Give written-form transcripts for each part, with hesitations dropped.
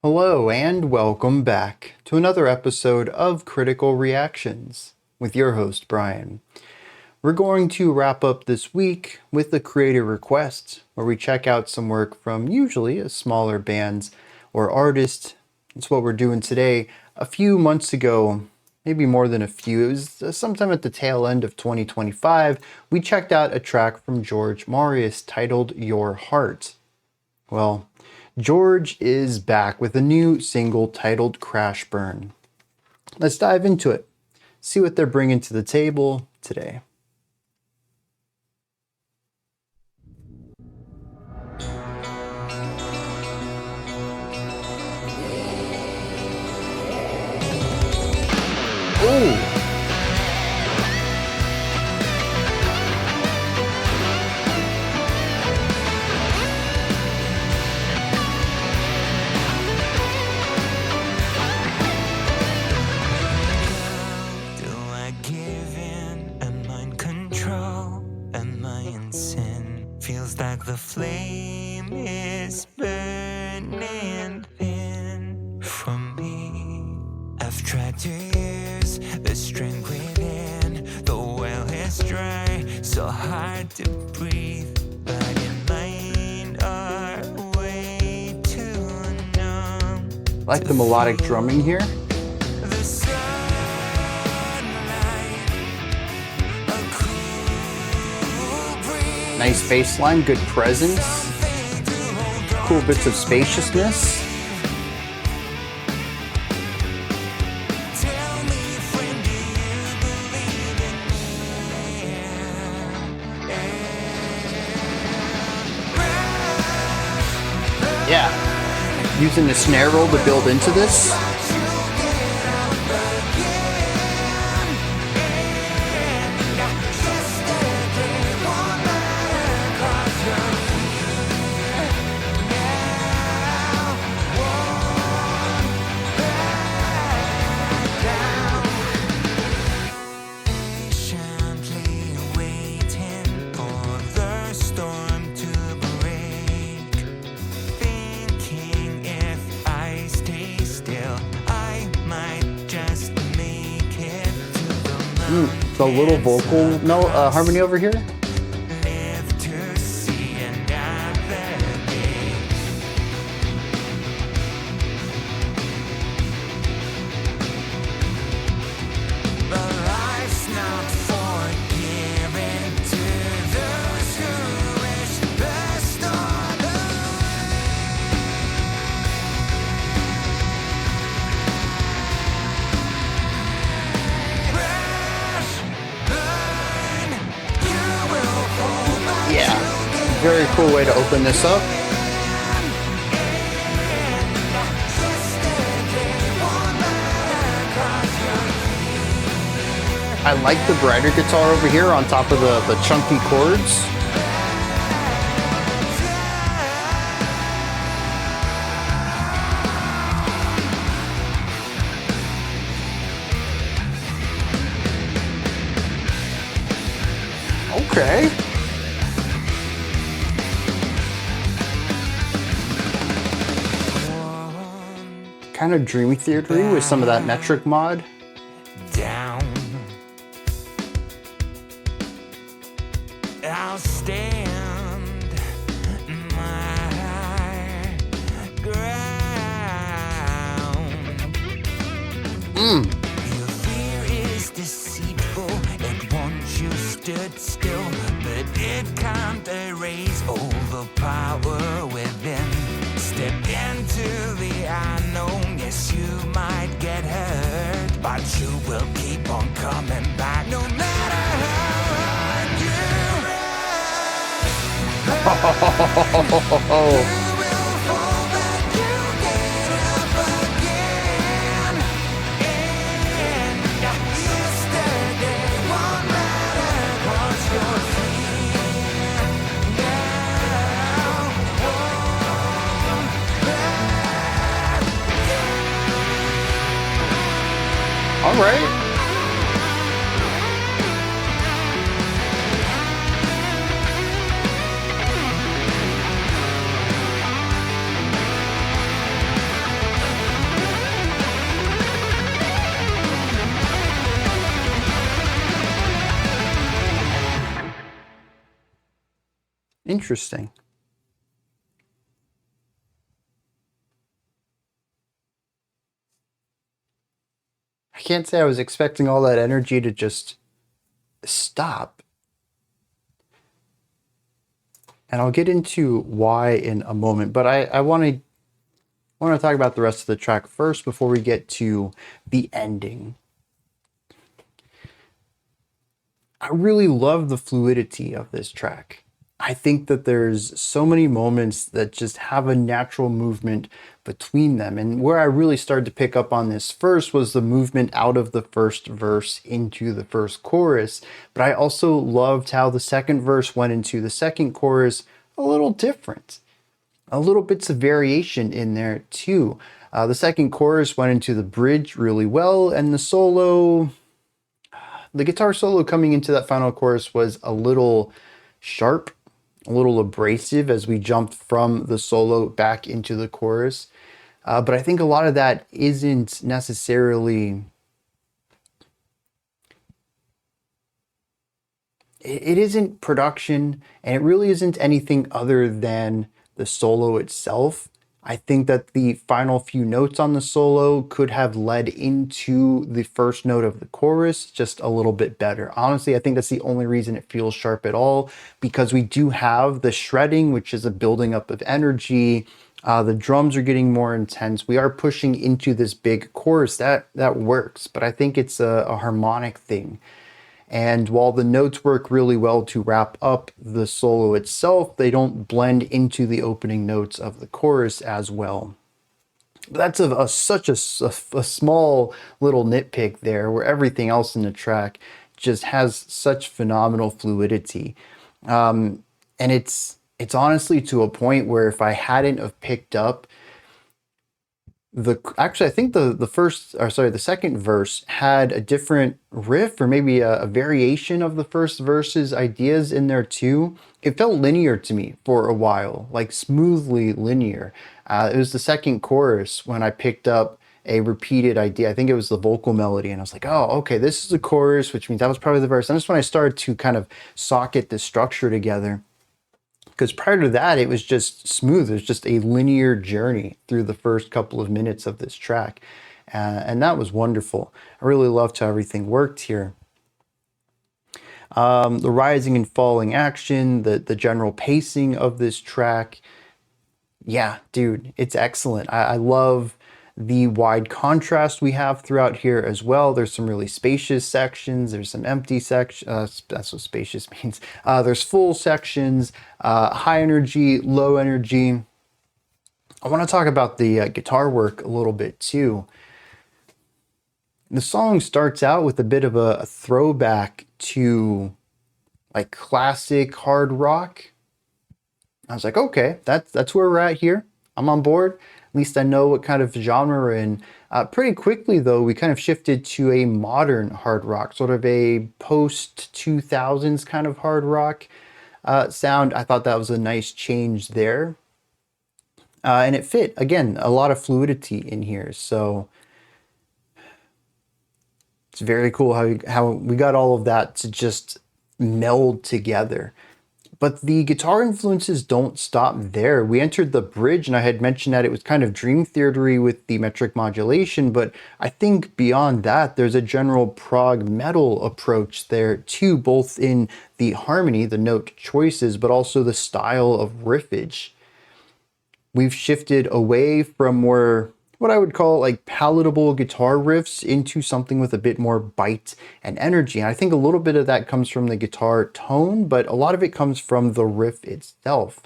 Hello and welcome back to another episode of Critical Reactions with your host Bryan. We're going to wrap up this week with the creator requests, where we check out some work from usually a smaller bands or artists. That's what we're doing today. A few months ago, maybe more than a few, it was sometime at the tail end of 2025, we checked out a track from George Marius titled Your Heart. Well, George is back with a new single titled Crash Burn. Let's dive into it, see what they're bringing to the table today. Oh! Feels like the flame is burning thin from me. I've tried to use the strength within. The well is dry, so hard to breathe. But your mind are way too numb. I like the melodic drumming here. Nice bass line, good presence, cool bits of spaciousness. Yeah, using the snare roll to build into this. The little vocal harmony over here. Very cool way to open this up. I like the brighter guitar over here on top of the chunky chords. Okay. Kind of Dream Theater with some of that metric mod. Down. I'll stand my ground. Your fear is deceitful. It wants you stood still, but it can't erase all the power within. Step into the unknown. Yes, you might get hurt, but you will keep on coming back no matter how hard you run. You will fall back, you get up again. And yesterday won't matter 'cause you're all right. Interesting. I can't say I was expecting all that energy to just stop. And I'll get into why in a moment, but I want to talk about the rest of the track first before we get to the ending. I really love the fluidity of this track. I think that there's so many moments that just have a natural movement between them. And where I really started to pick up on this first was the movement out of the first verse into the first chorus. But I also loved how the second verse went into the second chorus a little different. A little bits of variation in there too. The second chorus went into the bridge really well, and the guitar solo coming into that final chorus was a little sharp, a little abrasive as we jumped from the solo back into the chorus. But I think a lot of that isn't necessarily... It isn't production, and it really isn't anything other than the solo itself. I think that the final few notes on the solo could have led into the first note of the chorus just a little bit better. Honestly, I think that's the only reason it feels sharp at all, because we do have the shredding, which is a building up of energy. The drums are getting more intense. We are pushing into this big chorus. That works, but I think it's a harmonic thing. And while the notes work really well to wrap up the solo itself, they don't blend into the opening notes of the chorus as well. But that's such a small little nitpick there, where everything else in the track just has such phenomenal fluidity. And it's honestly to a point where if I hadn't have picked up actually, I think the second verse had a different riff, or maybe a variation of the first verse's ideas in there too. It felt linear to me for a while, like smoothly linear. It was the second chorus when I picked up a repeated idea. I think it was the vocal melody, and I was like, oh, okay, this is the chorus, which means that was probably the verse. And that's when I started to kind of socket the structure together. Because prior to that, it was just smooth. It was just a linear journey through the first couple of minutes of this track. And that was wonderful. I really loved how everything worked here. The rising and falling action, the general pacing of this track. Yeah, dude, it's excellent. I love the wide contrast we have throughout here as well. There's some really spacious sections. There's some empty sections. That's what spacious means. There's full sections, high energy, low energy. I want to talk about the guitar work a little bit too. The song starts out with a bit of a throwback to like classic hard rock. I was like, okay, that's where we're at here. I'm on board. At least I know what kind of genre we're in. Pretty quickly, though, we kind of shifted to a modern hard rock, sort of a post-2000s kind of hard rock sound. I thought that was a nice change there. And it fit, again, a lot of fluidity in here. So it's very cool how we got all of that to just meld together. But the guitar influences don't stop there. We entered the bridge, and I had mentioned that it was kind of dream theatery with the metric modulation, but I think beyond that, there's a general prog metal approach there too, both in the harmony, the note choices, but also the style of riffage. We've shifted away from more what I would call like palatable guitar riffs into something with a bit more bite and energy. And I think a little bit of that comes from the guitar tone, but a lot of it comes from the riff itself.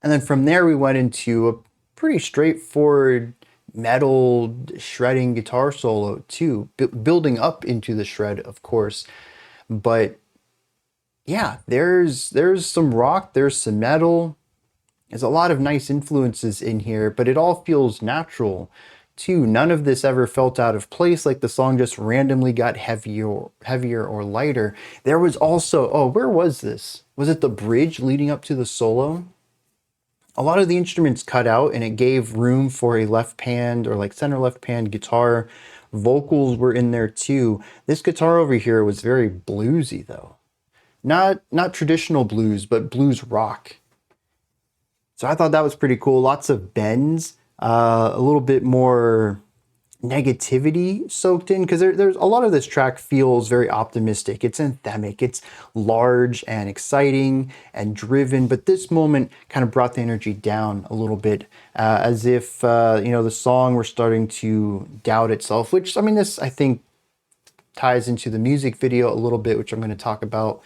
And then from there, we went into a pretty straightforward metal shredding guitar solo too, building up into the shred, of course. But yeah, there's some rock, there's some metal. There's a lot of nice influences in here, but it all feels natural too. None of this ever felt out of place, like the song just randomly got heavier or lighter. There was also, oh, where was this? Was it the bridge leading up to the solo? A lot of the instruments cut out, and it gave room for a left hand or like center left hand guitar. Vocals were in there too. This guitar over here was very bluesy though. not traditional blues, but blues rock. So I thought that was pretty cool. Lots of bends, a little bit more negativity soaked in, because there's a lot of this track feels very optimistic. It's anthemic, it's large and exciting and driven, but this moment kind of brought the energy down a little bit, as if the song were starting to doubt itself, which, I mean, this, I think, ties into the music video a little bit, which I'm going to talk about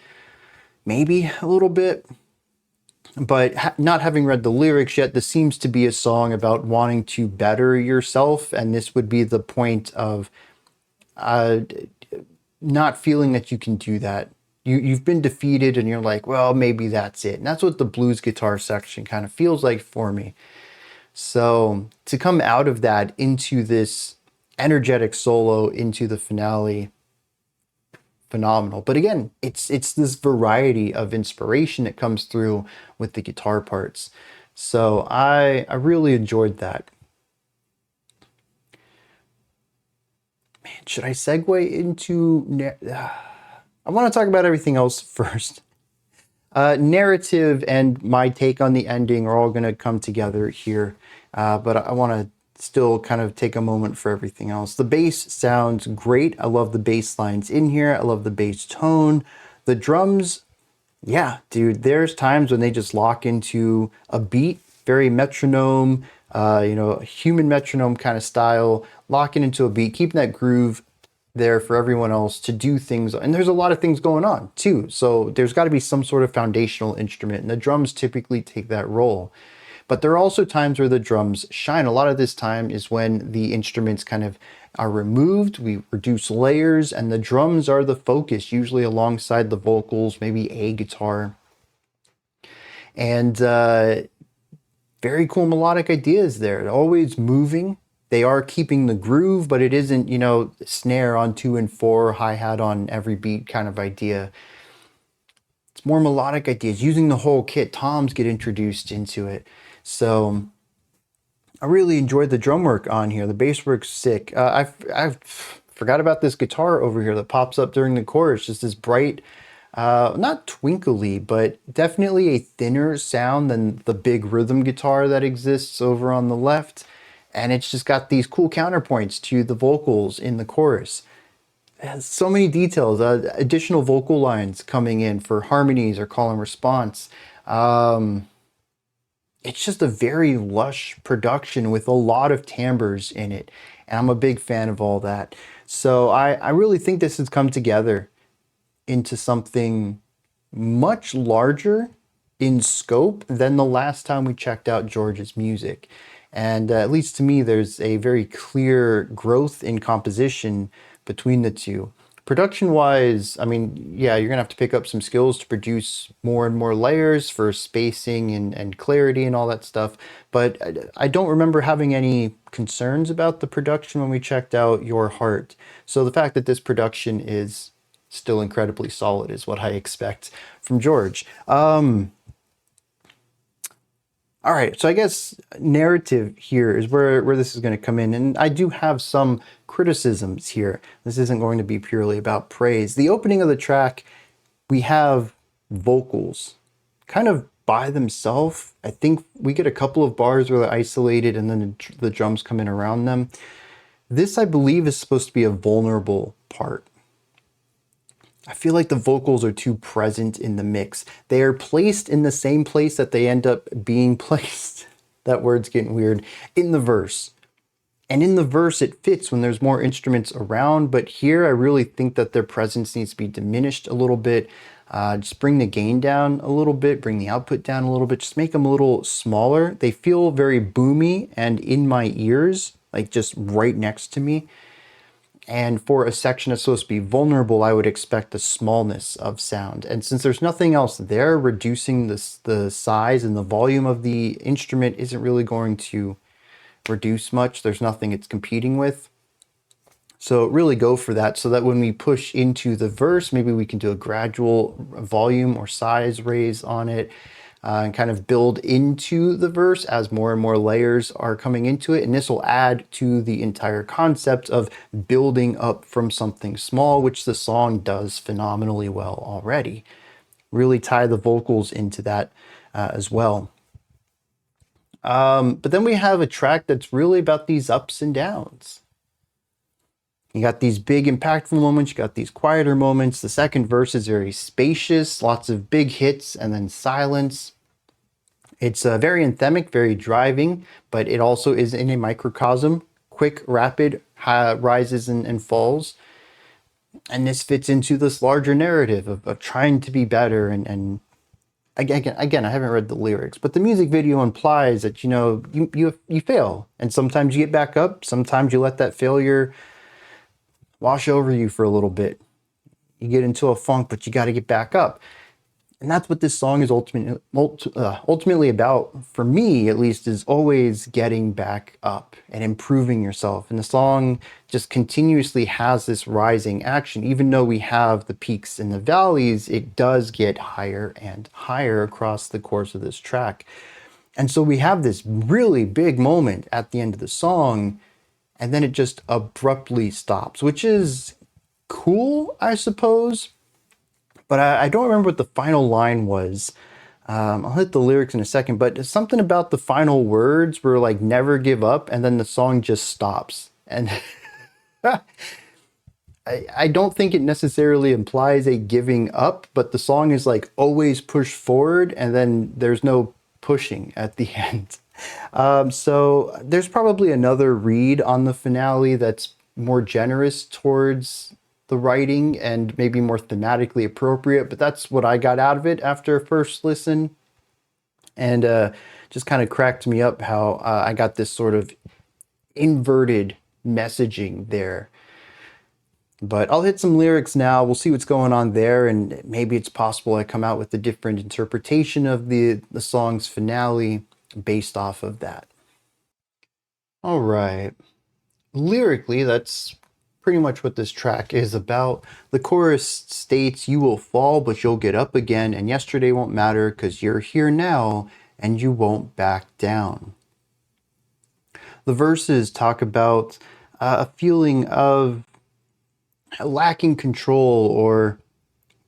maybe a little bit. But not having read the lyrics yet, this seems to be a song about wanting to better yourself. And this would be the point of not feeling that you can do that. You've been defeated and you're like, well, maybe that's it. And that's what the blues guitar section kind of feels like for me. So to come out of that into this energetic solo into the finale, phenomenal. But again, it's this variety of inspiration that comes through with the guitar parts. So I really enjoyed that. Man, should I segue into... I want to talk about everything else first. Narrative and my take on the ending are all going to come together here. But I want to still kind of take a moment for everything else. The bass sounds great. I love the bass lines in here. I love the bass tone. The drums, yeah, dude, there's times when they just lock into a beat, very metronome, human metronome kind of style, locking into a beat, keeping that groove there for everyone else to do things. And there's a lot of things going on too. So there's got to be some sort of foundational instrument, and the drums typically take that role. But there are also times where the drums shine. A lot of this time is when the instruments kind of are removed, we reduce layers, and the drums are the focus, usually alongside the vocals, maybe a guitar. And very cool melodic ideas there. They're always moving. They are keeping the groove, but it isn't, snare on 2 and 4, hi-hat on every beat kind of idea. It's more melodic ideas, using the whole kit. Toms get introduced into it. So I really enjoyed the drum work on here. The bass work's sick. I forgot about this guitar over here that pops up during the chorus. Just this bright, not twinkly, but definitely a thinner sound than the big rhythm guitar that exists over on the left. And it's just got these cool counterpoints to the vocals in the chorus. It has so many details, additional vocal lines coming in for harmonies or call and response. It's just a very lush production with a lot of timbres in it. And I'm a big fan of all that. So I really think this has come together into something much larger in scope than the last time we checked out George's music. And at least to me, there's a very clear growth in composition between the two. Production-wise, I mean, yeah, you're going to have to pick up some skills to produce more and more layers for spacing and clarity and all that stuff. But I don't remember having any concerns about the production when we checked out Your Heart. So the fact that this production is still incredibly solid is what I expect from George. All right, so I guess narrative here is where this is going to come in. And I do have some criticisms here. This isn't going to be purely about praise. The opening of the track, we have vocals kind of by themselves. I think we get a couple of bars where they're isolated and then the drums come in around them. This, I believe, is supposed to be a vulnerable part. I feel like the vocals are too present in the mix. They are placed in the same place that they end up being placed. That word's getting weird. In the verse. And in the verse, it fits when there's more instruments around. But here, I really think that their presence needs to be diminished a little bit. Just bring the gain down a little bit. Bring the output down a little bit. Just make them a little smaller. They feel very boomy and in my ears, like just right next to me. And for a section that's supposed to be vulnerable, I would expect the smallness of sound. And since there's nothing else there, reducing the size and the volume of the instrument isn't really going to reduce much. There's nothing it's competing with. So really go for that, so that when we push into the verse, maybe we can do a gradual volume or size raise on it. And kind of build into the verse as more and more layers are coming into it. And this will add to the entire concept of building up from something small, which the song does phenomenally well already. really tie the vocals into that as well. But then we have a track that's really about these ups and downs. You got these big impactful moments, you got these quieter moments. The second verse is very spacious, lots of big hits and then silence. It's very anthemic, very driving, but it also is in a microcosm, quick, rapid rises and falls. And this fits into this larger narrative of trying to be better. And again, I haven't read the lyrics, but the music video implies that, you fail. And sometimes you get back up. Sometimes you let that failure wash over you for a little bit. You get into a funk, but you got to get back up. And that's what this song is ultimately about, for me at least, is always getting back up and improving yourself. And the song just continuously has this rising action. Even though we have the peaks and the valleys, it does get higher and higher across the course of this track. And so we have this really big moment at the end of the song, and then it just abruptly stops, which is cool, I suppose. But I don't remember what the final line was. I'll hit the lyrics in a second, but something about the final words were like, never give up, and then the song just stops. And I don't think it necessarily implies a giving up, but the song is like, always push forward, and then there's no pushing at the end. So there's probably another read on the finale that's more generous towards the writing and maybe more thematically appropriate, but that's what I got out of it after first listen. And just kind of cracked me up how I got this sort of inverted messaging there. But I'll hit some lyrics now. We'll see what's going on there, and maybe it's possible I come out with a different interpretation of the song's finale based off of that. All right. Lyrically, that's pretty much what this track is about. The chorus states, you will fall, but you'll get up again, and yesterday won't matter because you're here now and you won't back down. The verses talk about a feeling of lacking control or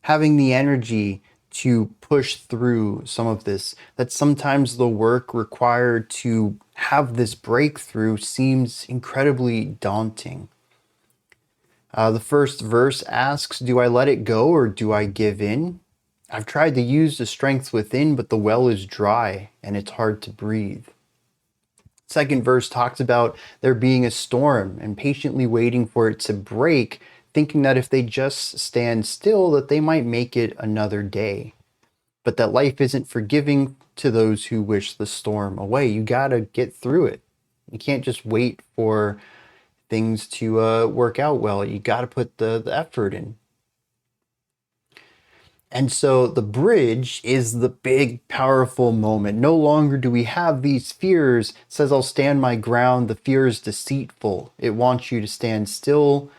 having the energy to push through some of this, that sometimes the work required to have this breakthrough seems incredibly daunting. The first verse asks, do I let it go or do I give in? I've tried to use the strength within, but the well is dry and it's hard to breathe. Second verse talks about there being a storm and patiently waiting for it to break, thinking that if they just stand still, that they might make it another day. But that life isn't forgiving to those who wish the storm away. You gotta get through it. You can't just wait for things to work out well. You gotta put the effort in. And so the bridge is the big, powerful moment. No longer do we have these fears. It says, I'll stand my ground. The fear is deceitful. It wants you to stand still,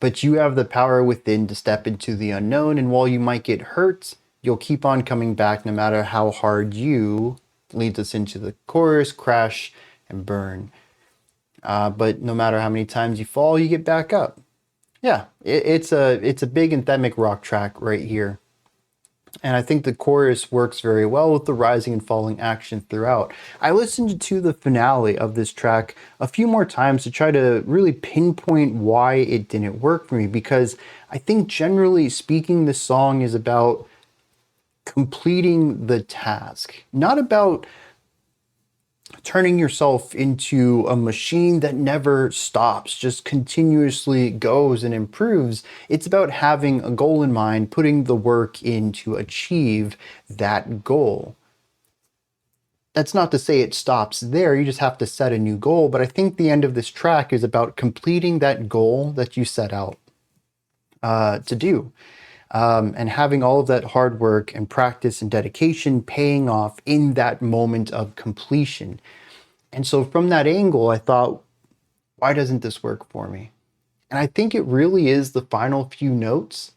but you have the power within to step into the unknown. And while you might get hurt, you'll keep on coming back no matter how hard you, leads us into the chorus, crash and burn. But no matter how many times you fall, you get back up. Yeah, it's a big anthemic rock track right here. And I think the chorus works very well with the rising and falling action throughout. I listened to the finale of this track a few more times to try to really pinpoint why it didn't work for me, because I think generally speaking, the song is about completing the task, not about turning yourself into a machine that never stops, just continuously goes and improves. It's about having a goal in mind, putting the work in to achieve that goal. That's not to say it stops there, you just have to set a new goal, but I think the end of this track is about completing that goal that you set out to do. And having all of that hard work and practice and dedication paying off in that moment of completion. And so from that angle, I thought, why doesn't this work for me? And I think it really is the final few notes.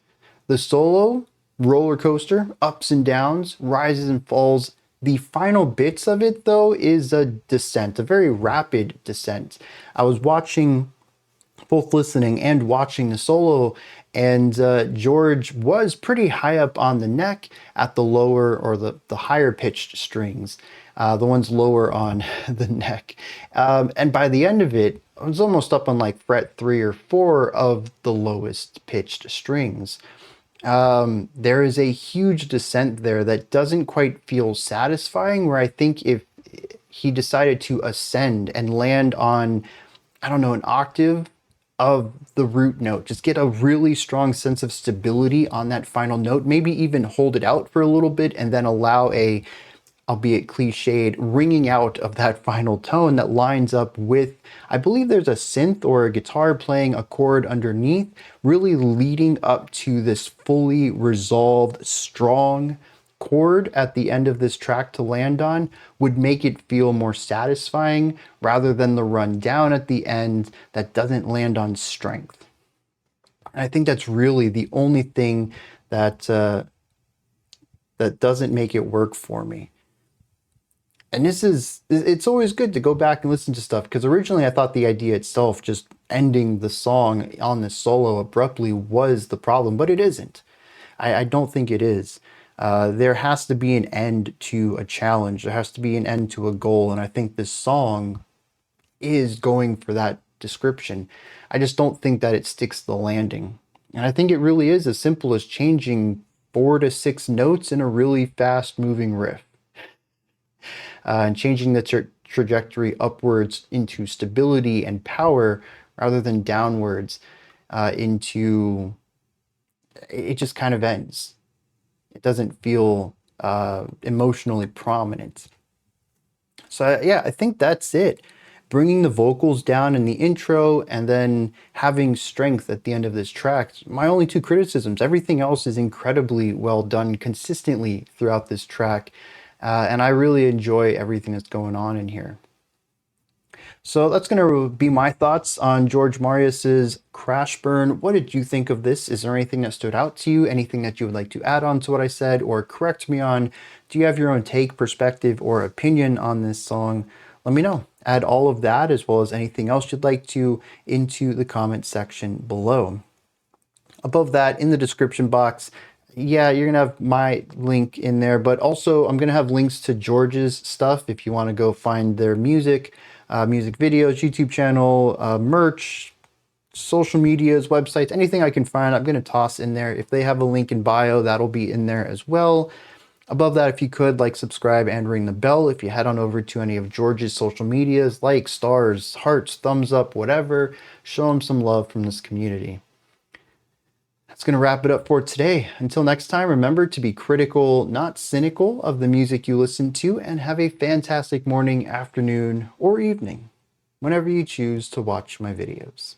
The solo, roller coaster, ups and downs, rises and falls. The final bits of it, though, is a descent, a very rapid descent. I was watching both listening and watching the solo, and George was pretty high up on the neck at the lower or the higher pitched strings, the ones lower on the neck. And by the end of it, I was almost up on like fret 3 or 4 of the lowest pitched strings. There is a huge descent there that doesn't quite feel satisfying, where I think if he decided to ascend and land on, I don't know, an octave of the root note, just get a really strong sense of stability on that final note, maybe even hold it out for a little bit and then allow a, albeit cliched, ringing out of that final tone that lines up with, I believe there's a synth or a guitar playing a chord underneath, really leading up to this fully resolved, strong chord at the end of this track to land on, would make it feel more satisfying rather than the run down at the end that doesn't land on strength. And I think that's really the only thing that that doesn't make it work for me. And it's always good to go back and listen to stuff, because originally I thought the idea itself, just ending the song on this solo abruptly, was the problem, but it isn't. I don't think it is. There has to be an end to a challenge. There has to be an end to a goal. And I think this song is going for that description. I just don't think that it sticks the landing. And I think it really is as simple as changing 4 to 6 notes in a really fast moving riff. And changing the trajectory upwards into stability and power rather than downwards into, it just kind of ends. It doesn't feel emotionally prominent. So yeah, I think that's it. Bringing the vocals down in the intro and then having strength at the end of this track. My only 2 criticisms. Everything else is incredibly well done consistently throughout this track. And I really enjoy everything that's going on in here. So that's going to be my thoughts on George Marius's Crash Burn. What did you think of this? Is there anything that stood out to you? Anything that you would like to add on to what I said or correct me on? Do you have your own take, perspective, or opinion on this song? Let me know. Add all of that as well as anything else you'd like to into the comment section below. Above that, in the description box, yeah, you're gonna have my link in there, but also I'm gonna have links to George's stuff if you want to go find their music, music videos, YouTube channel, merch, social medias, websites, anything I can find, I'm gonna toss in there. If they have a link in bio, that'll be in there as well. Above that, if you could, like, subscribe, and ring the bell. If you head on over to any of George's social medias, like, stars, hearts, thumbs up, whatever, show him some love from this community. That's going to wrap it up for today. Until next time, remember to be critical, not cynical, of the music you listen to, and have a fantastic morning, afternoon, or evening, whenever you choose to watch my videos.